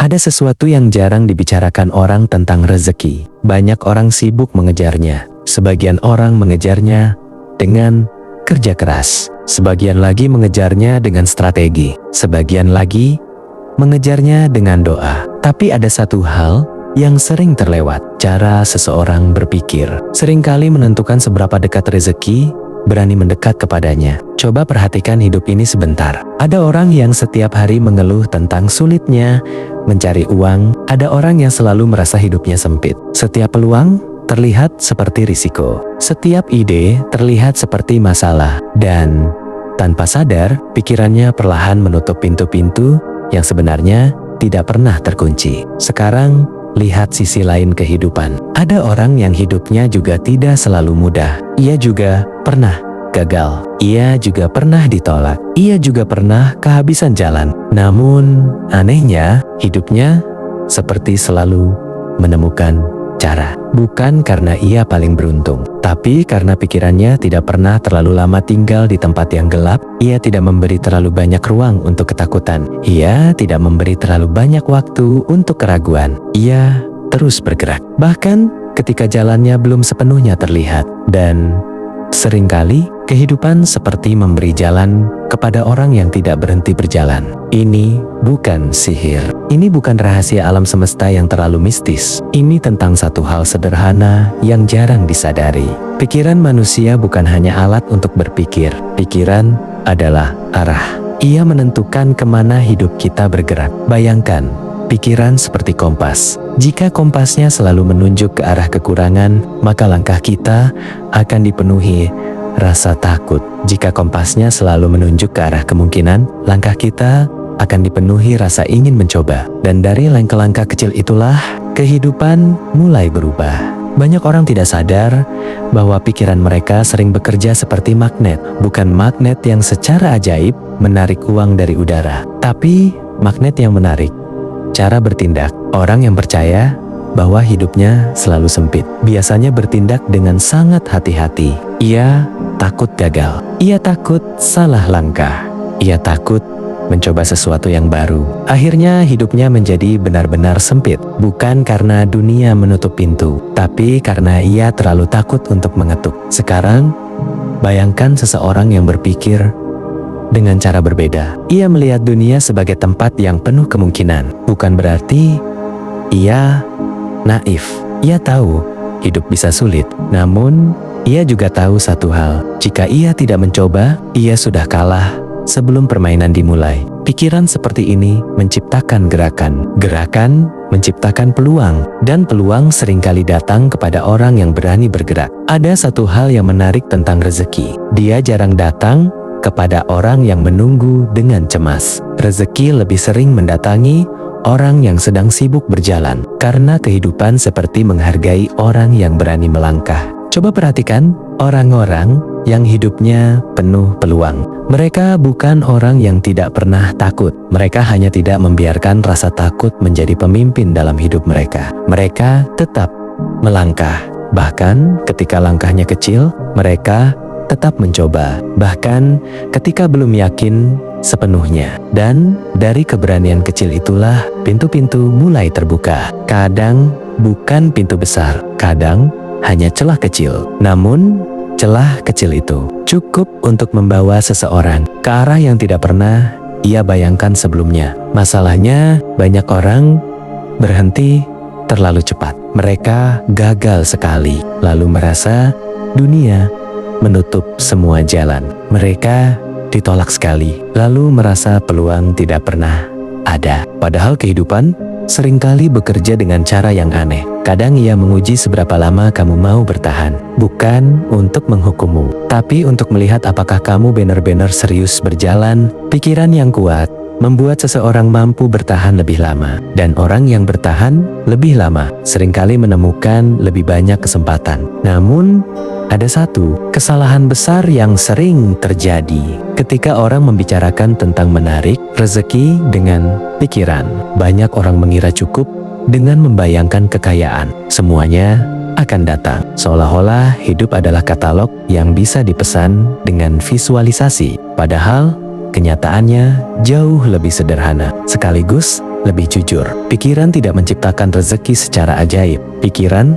Ada sesuatu yang jarang dibicarakan orang tentang rezeki. Banyak orang sibuk mengejarnya. Sebagian orang mengejarnya dengan kerja keras. Sebagian lagi mengejarnya dengan strategi. Sebagian lagi mengejarnya dengan doa. Tapi ada satu hal yang sering terlewat, cara seseorang berpikir. Seringkali menentukan seberapa dekat rezeki, berani mendekat kepadanya. Coba perhatikan hidup ini sebentar. Ada orang yang setiap hari mengeluh tentang sulitnya mencari uang. Ada orang yang selalu merasa hidupnya sempit. Setiap peluang terlihat seperti risiko. Setiap ide terlihat seperti masalah. Dan tanpa sadar, pikirannya perlahan menutup pintu-pintu yang sebenarnya tidak pernah terkunci. Sekarang, lihat sisi lain kehidupan. Ada orang yang hidupnya juga tidak selalu mudah. Ia juga pernah gagal. Ia juga pernah ditolak. Ia juga pernah kehabisan jalan. Namun, anehnya, hidupnya seperti selalu menemukan cara. Bukan karena ia paling beruntung, tapi karena pikirannya tidak pernah terlalu lama tinggal di tempat yang gelap. Ia tidak memberi terlalu banyak ruang untuk ketakutan. Ia tidak memberi terlalu banyak waktu untuk keraguan. Ia terus bergerak, bahkan ketika jalannya belum sepenuhnya terlihat. Dan seringkali kehidupan seperti memberi jalan kepada orang yang tidak berhenti berjalan. Ini bukan sihir. Ini bukan rahasia alam semesta yang terlalu mistis. Ini tentang satu hal sederhana yang jarang disadari. Pikiran manusia bukan hanya alat untuk berpikir. Pikiran adalah arah. Ia menentukan kemana hidup kita bergerak. Bayangkan, pikiran seperti kompas. Jika kompasnya selalu menunjuk ke arah kekurangan, maka langkah kita akan dipenuhi rasa takut. Jika kompasnya selalu menunjuk ke arah kemungkinan, langkah kita akan dipenuhi rasa ingin mencoba. Dan dari langkah-langkah kecil itulah, kehidupan mulai berubah. Banyak orang tidak sadar bahwa pikiran mereka sering bekerja seperti magnet. Bukan magnet yang secara ajaib menarik uang dari udara, tapi magnet yang menarik cara bertindak. Orang yang percaya bahwa hidupnya selalu sempit biasanya bertindak dengan sangat hati-hati. Ia takut gagal. Ia takut salah langkah. Ia takut mencoba sesuatu yang baru. Akhirnya hidupnya menjadi benar-benar sempit. Bukan karena dunia menutup pintu, tapi karena ia terlalu takut untuk mengetuk. Sekarang, bayangkan seseorang yang berpikir dengan cara berbeda. Ia melihat dunia sebagai tempat yang penuh kemungkinan. Bukan berarti ia naif. Ia tahu hidup bisa sulit. Namun, ia juga tahu satu hal. Jika ia tidak mencoba, ia sudah kalah sebelum permainan dimulai. Pikiran seperti ini menciptakan gerakan. Gerakan menciptakan peluang. Dan peluang seringkali datang kepada orang yang berani bergerak. Ada satu hal yang menarik tentang rezeki. Dia jarang datang kepada orang yang menunggu dengan cemas. Rezeki lebih sering mendatangi orang yang sedang sibuk berjalan, karena kehidupan seperti menghargai orang yang berani melangkah. Coba perhatikan orang-orang yang hidupnya penuh peluang. Mereka bukan orang yang tidak pernah takut. Mereka hanya tidak membiarkan rasa takut menjadi pemimpin dalam hidup mereka. Mereka tetap melangkah. Bahkan ketika langkahnya kecil, mereka tetap mencoba, bahkan ketika belum yakin sepenuhnya. Dan dari keberanian kecil itulah pintu-pintu mulai terbuka. Kadang bukan pintu besar, kadang hanya celah kecil. Namun celah kecil itu cukup untuk membawa seseorang ke arah yang tidak pernah ia bayangkan sebelumnya. Masalahnya, banyak orang berhenti terlalu cepat. Mereka gagal sekali, lalu merasa dunia menutup semua jalan. Mereka ditolak sekali, lalu merasa peluang tidak pernah ada. Padahal kehidupan seringkali bekerja dengan cara yang aneh. Kadang ia menguji seberapa lama kamu mau bertahan. Bukan untuk menghukummu, tapi untuk melihat apakah kamu benar-benar serius berjalan. Pikiran yang kuat membuat seseorang mampu bertahan lebih lama. Dan orang yang bertahan lebih lama seringkali menemukan lebih banyak kesempatan. Namun, ada satu kesalahan besar yang sering terjadi ketika orang membicarakan tentang menarik rezeki dengan pikiran. Banyak orang mengira cukup dengan membayangkan kekayaan. Semuanya akan datang. Seolah-olah hidup adalah katalog yang bisa dipesan dengan visualisasi. Padahal kenyataannya jauh lebih sederhana. Sekaligus, lebih jujur. Pikiran tidak menciptakan rezeki secara ajaib. Pikiran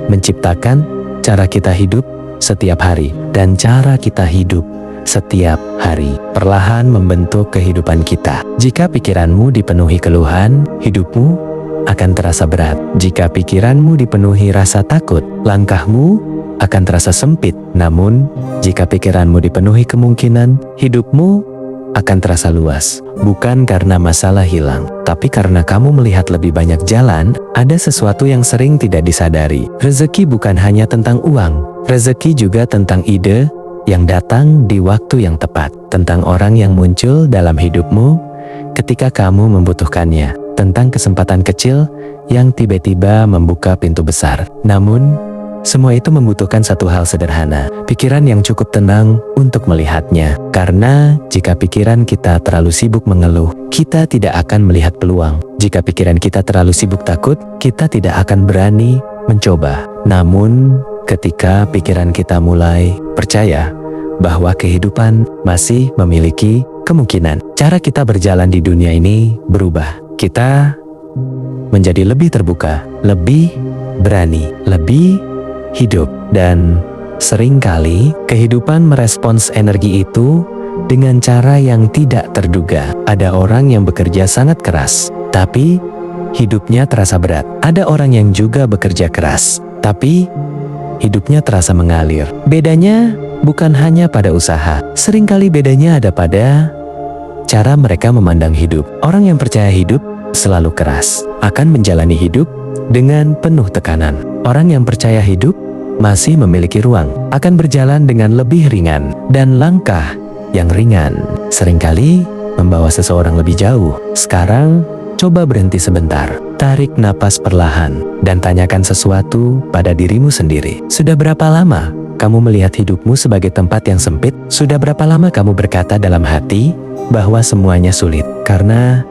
menciptakan cara kita hidup setiap hari, dan cara kita hidup setiap hari perlahan membentuk kehidupan kita. Jika pikiranmu dipenuhi keluhan, hidupmu akan terasa berat. Jika pikiranmu dipenuhi rasa takut, langkahmu akan terasa sempit. Namun, jika pikiranmu dipenuhi kemungkinan, hidupmu akan terasa luas. Bukan karena masalah hilang, tapi karena kamu melihat lebih banyak jalan. Ada sesuatu yang sering tidak disadari. Rezeki bukan hanya tentang uang. Rezeki juga tentang ide yang datang di waktu yang tepat, tentang orang yang muncul dalam hidupmu ketika kamu membutuhkannya, tentang kesempatan kecil yang tiba-tiba membuka pintu besar. Namun, semua itu membutuhkan satu hal sederhana, pikiran yang cukup tenang untuk melihatnya. Karena jika pikiran kita terlalu sibuk mengeluh, kita tidak akan melihat peluang. Jika pikiran kita terlalu sibuk takut, kita tidak akan berani mencoba. Namun, ketika pikiran kita mulai percaya bahwa kehidupan masih memiliki kemungkinan, cara kita berjalan di dunia ini berubah. Kita menjadi lebih terbuka, lebih berani, lebih hidup. Dan seringkali kehidupan merespons energi itu dengan cara yang tidak terduga. Ada orang yang bekerja sangat keras, tapi hidupnya terasa berat. Ada orang yang juga bekerja keras, tapi hidupnya terasa mengalir. Bedanya bukan hanya pada usaha, seringkali bedanya ada pada cara mereka memandang hidup. Orang yang percaya hidup selalu keras akan menjalani hidup dengan penuh tekanan. Orang yang percaya hidup masih memiliki ruang akan berjalan dengan lebih ringan, dan langkah yang ringan seringkali membawa seseorang lebih jauh. Sekarang, coba berhenti sebentar, tarik napas perlahan, dan tanyakan sesuatu pada dirimu sendiri. Sudah berapa lama kamu melihat hidupmu sebagai tempat yang sempit? Sudah berapa lama kamu berkata dalam hati bahwa semuanya sulit? Karena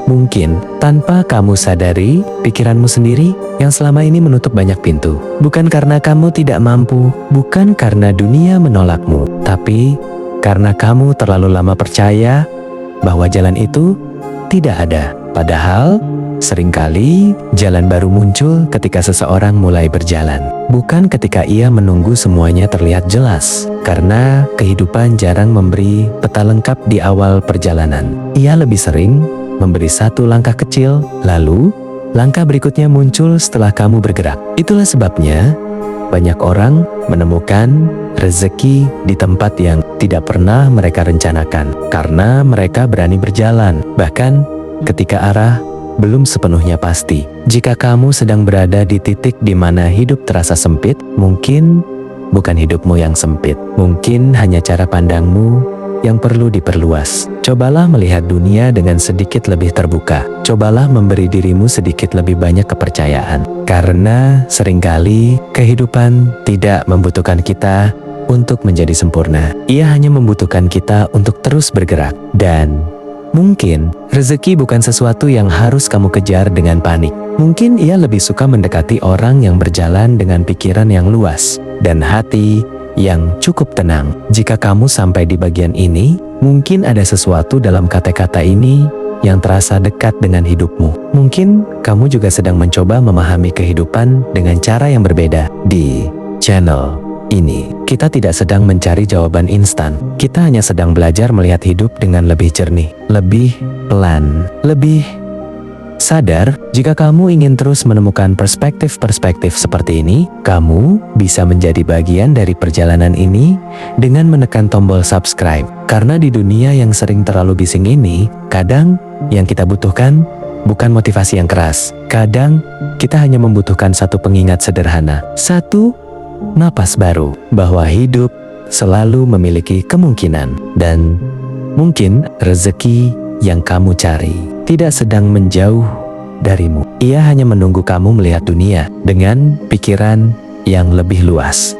mungkin tanpa kamu sadari, pikiranmu sendiri yang selama ini menutup banyak pintu. Bukan karena kamu tidak mampu, bukan karena dunia menolakmu, tapi karena kamu terlalu lama percaya bahwa jalan itu tidak ada. Padahal, seringkali jalan baru muncul ketika seseorang mulai berjalan, bukan ketika ia menunggu semuanya terlihat jelas. Karena kehidupan jarang memberi peta lengkap di awal perjalanan. Ia lebih sering memberi satu langkah kecil, lalu langkah berikutnya muncul setelah kamu bergerak. Itulah sebabnya banyak orang menemukan rezeki di tempat yang tidak pernah mereka rencanakan, karena mereka berani berjalan, bahkan ketika arah belum sepenuhnya pasti. Jika kamu sedang berada di titik di mana hidup terasa sempit, mungkin bukan hidupmu yang sempit, mungkin hanya cara pandangmu yang perlu diperluas. Cobalah melihat dunia dengan sedikit lebih terbuka. Cobalah memberi dirimu sedikit lebih banyak kepercayaan. Karena seringkali kehidupan tidak membutuhkan kita untuk menjadi sempurna. Ia hanya membutuhkan kita untuk terus bergerak. Dan mungkin rezeki bukan sesuatu yang harus kamu kejar dengan panik. Mungkin ia lebih suka mendekati orang yang berjalan dengan pikiran yang luas dan hati yang cukup tenang. Jika kamu sampai di bagian ini, mungkin ada sesuatu dalam kata-kata ini yang terasa dekat dengan hidupmu. Mungkin kamu juga sedang mencoba memahami kehidupan dengan cara yang berbeda. Di channel ini, kita tidak sedang mencari jawaban instan. Kita hanya sedang belajar melihat hidup dengan lebih jernih, lebih pelan, lebih sadar. Jika kamu ingin terus menemukan perspektif-perspektif seperti ini, kamu bisa menjadi bagian dari perjalanan ini dengan menekan tombol subscribe. Karena di dunia yang sering terlalu bising ini, kadang yang kita butuhkan bukan motivasi yang keras. Kadang kita hanya membutuhkan satu pengingat sederhana, satu napas baru, bahwa hidup selalu memiliki kemungkinan, dan mungkin rezeki yang kamu cari tidak sedang menjauh darimu. Ia hanya menunggu kamu melihat dunia dengan pikiran yang lebih luas.